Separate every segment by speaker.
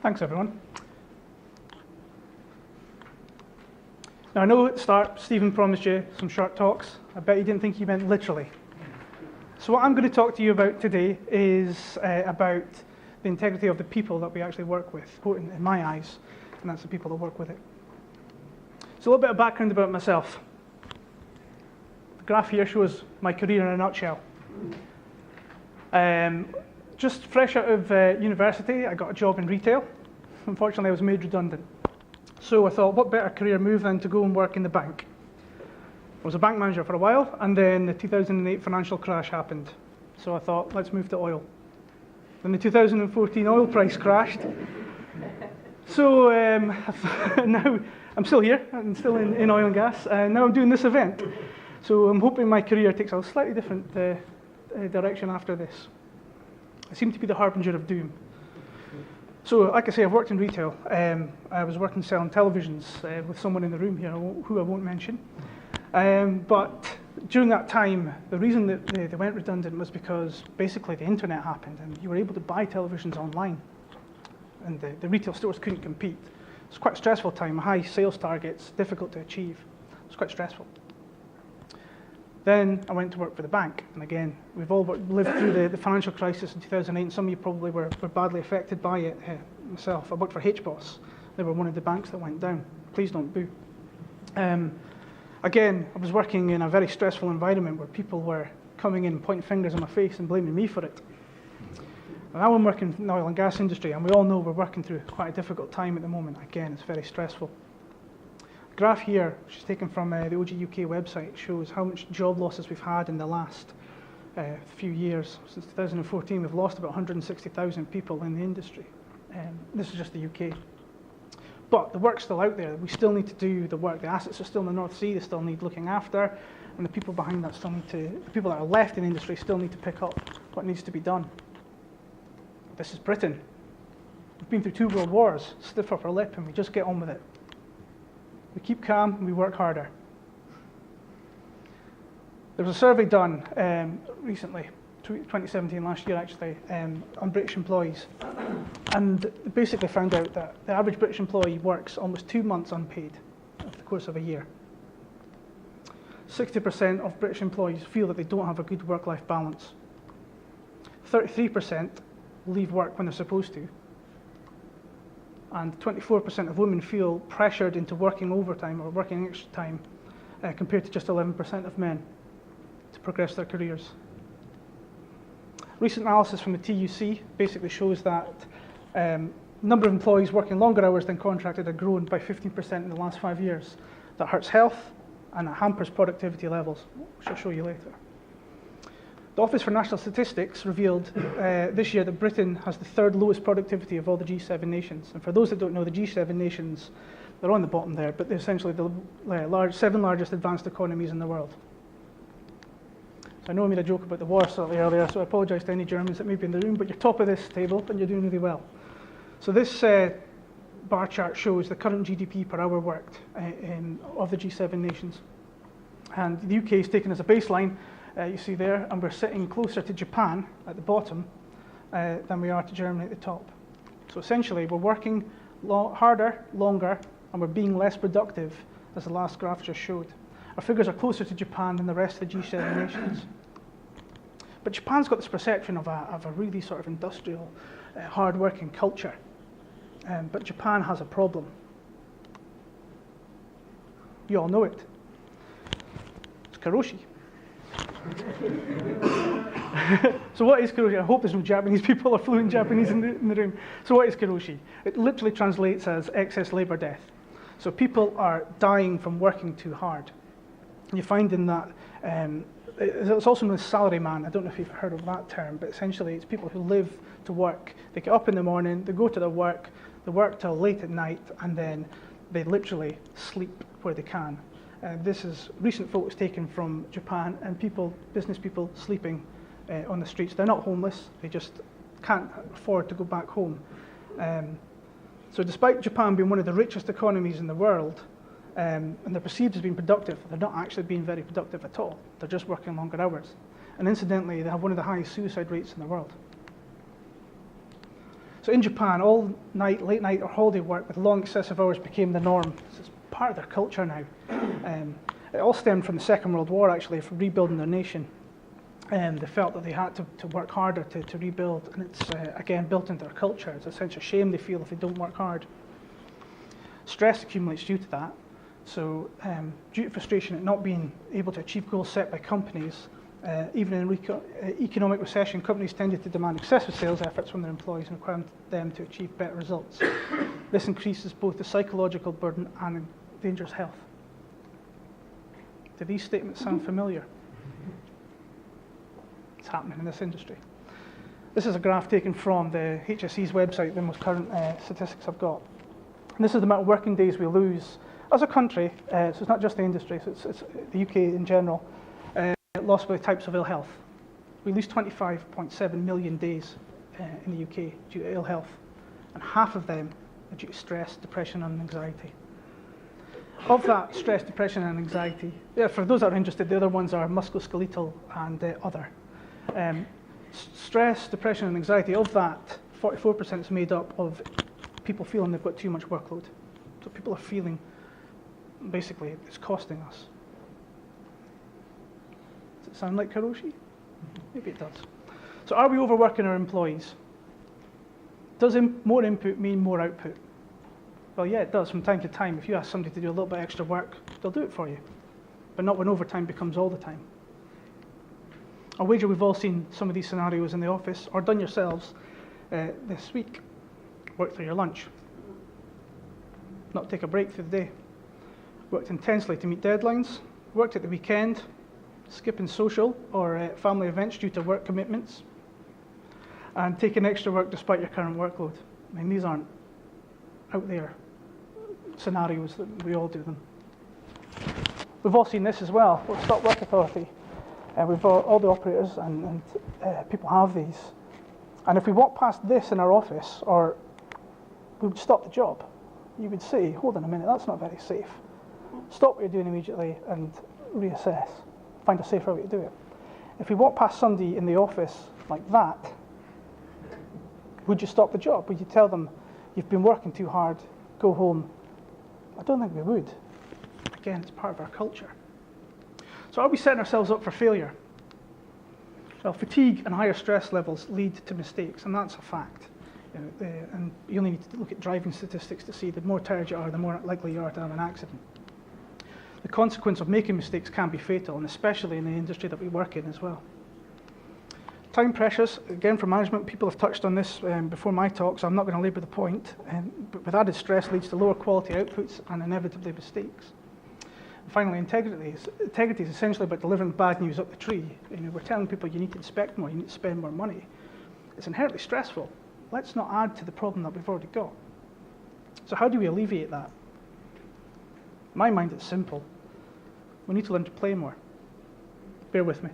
Speaker 1: Thanks, everyone. Now, I know at the start, Stephen promised you some short talks. I bet you didn't think he meant literally. So what I'm going to talk to you about today is about the integrity of the people that we actually work with, important in my eyes, and that's the people that work with it. So a little bit of background about myself. The graph here shows my career in a nutshell. Just fresh out of university, I got a job in retail. Unfortunately, I was made redundant. So I thought, what better career move than to go and work in the bank? I was a bank manager for a while, and then the 2008 financial crash happened. So I thought, let's move to oil. Then the 2014 oil price crashed. So now I'm still here, I'm still in oil and gas, and now I'm doing this event. So I'm hoping my career takes a slightly different direction after this. I seem to be the harbinger of doom. So, like I say, I've worked in retail. I was working selling televisions with someone in the room here who I won't mention. But during that time, the reason that they went redundant was because basically the internet happened and you were able to buy televisions online. And the retail stores couldn't compete. It was quite a stressful time, high sales targets, difficult to achieve. It was quite stressful. Then I went to work for the bank, and again, we've all lived through the financial crisis in 2008, and some of you probably were badly affected by it. Myself, I worked for HBOS. They were one of the banks that went down. Please don't boo. Again, I was working in a very stressful environment where people were coming in, pointing fingers at my face and blaming me for it. And now I'm working in the oil and gas industry, and we all know we're working through quite a difficult time at the moment. Again, it's very stressful. The graph here, which is taken from the OG UK website, shows how much job losses we've had in the last few years. Since 2014, we've lost about 160,000 people in the industry. This is just the UK. But the work's still out there. We still need to do the work. The assets are still in the North Sea. They still need looking after. And the people behind that still need to, the people that are left in the industry still need to pick up what needs to be done. This is Britain. We've been through 2 world wars, stiff upper lip, and we just get on with it. We keep calm and we work harder. There was a survey done recently, 2017, last year actually, on British employees. And it basically found out that the average British employee works almost 2 months unpaid over the course of a year. 60% of British employees feel that they don't have a good work-life balance. 33% leave work when they're supposed to. And 24% of women feel pressured into working overtime or working extra time compared to just 11% of men to progress their careers. Recent analysis from the TUC basically shows that number of employees working longer hours than contracted have grown by 15% in the last 5 years. That hurts health and it hampers productivity levels, which I'll show you later. The Office for National Statistics revealed this year that Britain has the 3rd lowest productivity of all the G7 nations. And for those that don't know, the G7 nations, they're on the bottom there, but they're essentially the 7 largest advanced economies in the world. So I know I made a joke about the war slightly earlier, so I apologise to any Germans that may be in the room, but you're top of this table and you're doing really well. So this bar chart shows the current GDP per hour worked of the G7 nations. And the UK is taken as a baseline. You see there, and we're sitting closer to Japan at the bottom than we are to Germany at the top. So essentially, we're working harder, longer, and we're being less productive, as the last graph just showed. Our figures are closer to Japan than the rest of the G7 nations. But Japan's got this perception of a really sort of industrial, hard-working culture. But Japan has a problem. You all know it. It's karoshi. So what is karoshi? I hope there's no Japanese people or fluent Japanese in the room. So what is karoshi? It literally translates as excess labor death. So people are dying from working too hard. And you find in that, it's also known as salaryman. I don't know if you've heard of that term, but essentially it's people who live to work. They get up in the morning, they go to their work, they work till late at night, and then they literally sleep where they can. This is recent photos taken from Japan and business people sleeping on the streets. They're not homeless, they just can't afford to go back home. So despite Japan being one of the richest economies in the world, and they're perceived as being productive, they're not actually being very productive at all. They're just working longer hours. And incidentally, they have one of the highest suicide rates in the world. So in Japan, all night, late night or holiday work with long excessive hours became the norm. So it's part of their culture now. It all stemmed from the Second World War, actually, from rebuilding their nation. They felt that they had to work harder to rebuild, and it's, again, built into their culture. It's a sense of shame they feel if they don't work hard. Stress accumulates due to that. So due to frustration at not being able to achieve goals set by companies, even in economic recession, companies tended to demand excessive sales efforts from their employees and require them to achieve better results. This increases both the psychological burden and endangers health. Do these statements sound familiar? It's happening in this industry. This is a graph taken from the HSE's website, the most current statistics I've got. And this is the amount of working days we lose as a country, so it's not just the industry, so it's the UK in general, lost by types of ill health. We lose 25.7 million days in the UK due to ill health, and half of them are due to stress, depression and anxiety. Of that stress, depression and anxiety, for those that are interested, the other ones are musculoskeletal and other. Stress, depression and anxiety, of that, 44% is made up of people feeling they've got too much workload. So people are feeling, basically, it's costing us. Does it sound like Karoshi? Maybe it does. So are we overworking our employees? Does more input mean more output? Well, yeah, it does from time to time. If you ask somebody to do a little bit extra work, they'll do it for you. But not when overtime becomes all the time. I wager we've all seen some of these scenarios in the office, or done yourselves this week. Work through your lunch. Not take a break through the day. Worked intensely to meet deadlines. Worked at the weekend. Skipping social or family events due to work commitments. And taking extra work despite your current workload. I mean, these aren't out there scenarios that we all do them. We've all seen this as well. We've Stop Work Authority. We've got all the operators and people have these. And if we walk past this in our office, or we would stop the job, you would say, hold on a minute, that's not very safe. Stop what you're doing immediately and reassess. Find a safer way to do it. If we walk past somebody in the office like that, would you stop the job? Would you tell them, you've been working too hard, go home? I don't think we would. Again, it's part of our culture. So are we setting ourselves up for failure? Well, fatigue and higher stress levels lead to mistakes, and that's a fact. And you only need to look at driving statistics to see the more tired you are, the more likely you are to have an accident. The consequence of making mistakes can be fatal, and especially in the industry that we work in as well. Time pressures, again for management, people have touched on this before my talk, so I'm not going to labour the point. But with added stress leads to lower quality outputs and inevitably mistakes. And finally, integrity. Integrity is essentially about delivering bad news up the tree. We're telling people you need to inspect more, you need to spend more money. It's inherently stressful. Let's not add to the problem that we've already got. So how do we alleviate that? In my mind, it's simple. We need to learn to play more. Bear with me.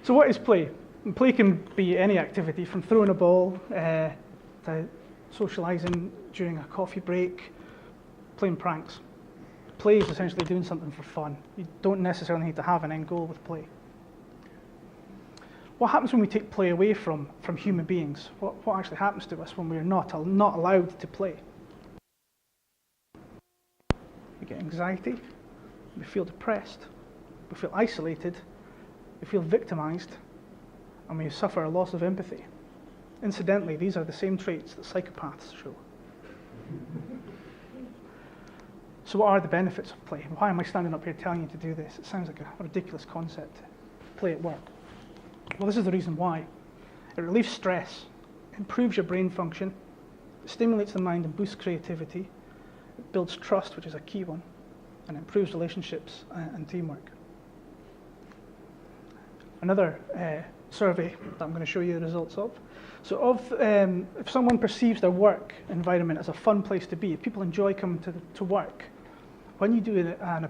Speaker 1: So what is play? And play can be any activity, from throwing a ball to socialising during a coffee break, playing pranks. Play is essentially doing something for fun. You don't necessarily need to have an end goal with play. What happens when we take play away from human beings? What actually happens to us when we're not allowed to play? We get anxiety, we feel depressed, we feel isolated, we feel victimized, and we suffer a loss of empathy. Incidentally, these are the same traits that psychopaths show. So what are the benefits of play? Why am I standing up here telling you to do this? It sounds like a ridiculous concept, play at work. Well, this is the reason why. It relieves stress, improves your brain function, stimulates the mind and boosts creativity, it builds trust, which is a key one, and improves relationships and teamwork. Another survey that I'm going to show you the results of. So if someone perceives their work environment as a fun place to be, if people enjoy coming to work, when you do an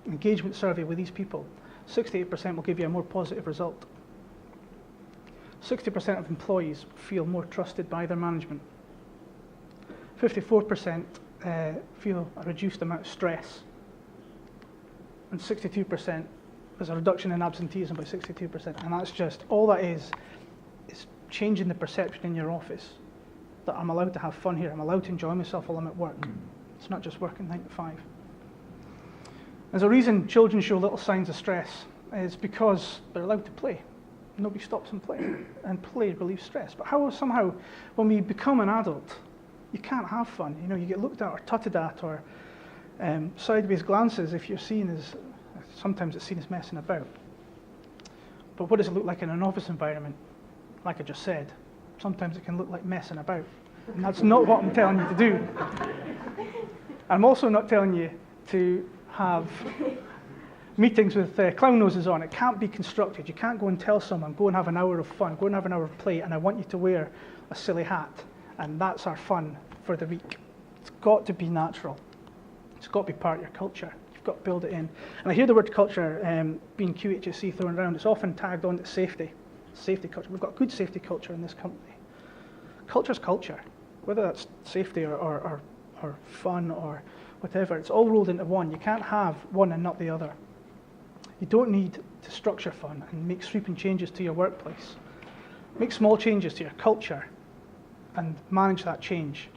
Speaker 1: engagement survey with these people, 68% will give you a more positive result. 60% of employees feel more trusted by their management. 54% feel a reduced amount of stress. And 62% there's a reduction in absenteeism by 62%, and that's just, all that is changing the perception in your office that I'm allowed to have fun here, I'm allowed to enjoy myself while I'm at work. It's not just working 9 to 5. There's a reason children show little signs of stress, is because they're allowed to play. Nobody stops them playing, and play relieves stress. But how somehow, when we become an adult, you can't have fun. You know, you get looked at or tutted at, or sideways glances if you're seen as, sometimes it's seen as messing about. But what does it look like in an office environment? Like I just said, sometimes it can look like messing about. And that's not what I'm telling you to do. I'm also not telling you to have meetings with clown noses on. It can't be constructed. You can't go and tell someone, go and have an hour of fun, go and have an hour of play, and I want you to wear a silly hat, and that's our fun for the week. It's got to be natural. It's got to be part of your culture. You've got to build it in. And I hear the word culture being QHSE thrown around. It's often tagged on to safety. Safety culture. We've got good safety culture in this company. Culture's culture. Whether that's safety or fun or whatever, it's all rolled into one. You can't have one and not the other. You don't need to structure fun and make sweeping changes to your workplace. Make small changes to your culture and manage that change.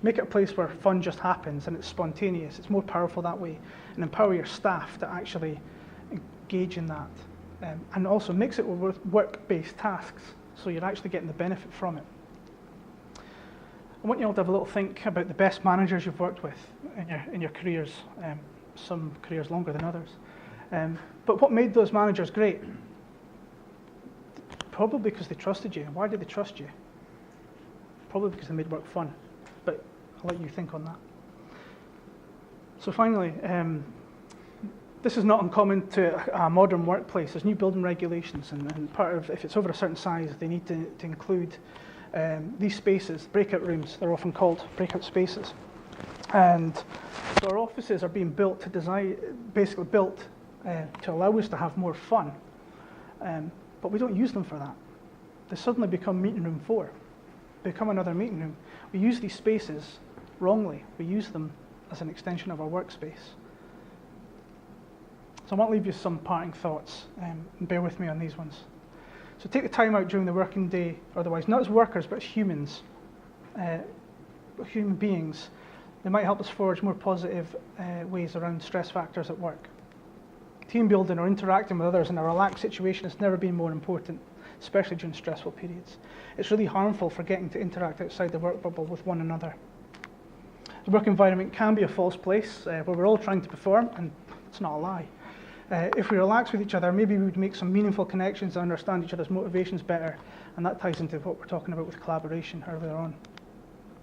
Speaker 1: Make it a place where fun just happens and it's spontaneous. It's more powerful that way. And empower your staff to actually engage in that. And also mix it with work-based tasks so you're actually getting the benefit from it. I want you all to have a little think about the best managers you've worked with in your careers, some careers longer than others. But what made those managers great? Probably because they trusted you. Why did they trust you? Probably because they made work fun. But I'll let you think on that. So finally, this is not uncommon to a modern workplace. There's new building regulations, and part of, if it's over a certain size, they need to include these spaces, breakout rooms. They're often called breakout spaces. And so our offices are being built to to allow us to have more fun. But we don't use them for that. They suddenly become meeting room 4, become another meeting room. We use these spaces wrongly. We use them as an extension of our workspace. So I want to leave you some parting thoughts, and bear with me on these ones. So take the time out during the working day, otherwise, not as workers, but as humans, human beings. They might help us forge more positive ways around stress factors at work. Team building or interacting with others in a relaxed situation has never been more important, especially during stressful periods. It's really harmful forgetting to interact outside the work bubble with one another. The work environment can be a false place where we're all trying to perform, and it's not a lie. If we relax with each other, maybe we would make some meaningful connections and understand each other's motivations better, and that ties into what we're talking about with collaboration earlier on.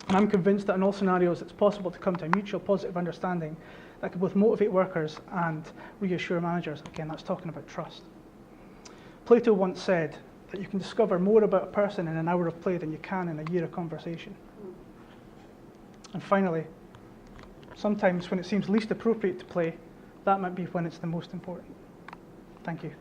Speaker 1: And I'm convinced that in all scenarios it's possible to come to a mutual positive understanding that could both motivate workers and reassure managers. Again, that's talking about trust. Plato once said that you can discover more about a person in an hour of play than you can in a year of conversation. And finally, sometimes when it seems least appropriate to play, that might be when it's the most important. Thank you.